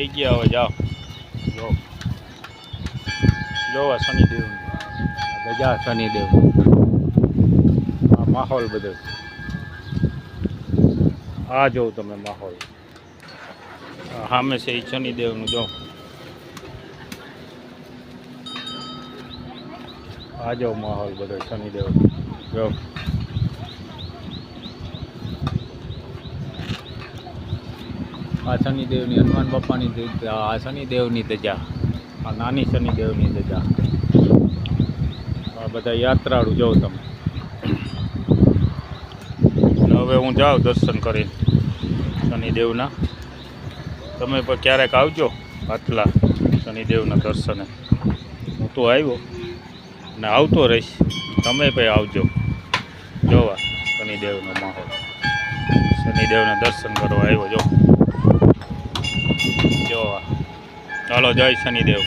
થઈ ગયા હવે જાઓ જો જોવા શનિદેવ ગજા શનિદેવ આ માહોલ બધો આ જોઉં તમે માહોલ સામે છે એ શનિદેવનું જો આ જો માહોલ બધો શનિદેવ જો આ શનિદેવની હનુમાન બાપાની આ શનિદેવની ધજા આ નાની શનિદેવની ધજા આ બધા યાત્રાળુ જોઉં તમે હવે હું જાઉં દર્શન કરીને શનિદેવના તમે પણ ક્યારેક આવજો આટલા શનિદેવના દર્શને હું તો આવ્યો ને આવતો રહીશ તમે પણ આવજો જોવા શનિદેવનો માહોલ શનિદેવના દર્શન કરવા આવ્યો જો જોવા ચાલો જય શનિદેવ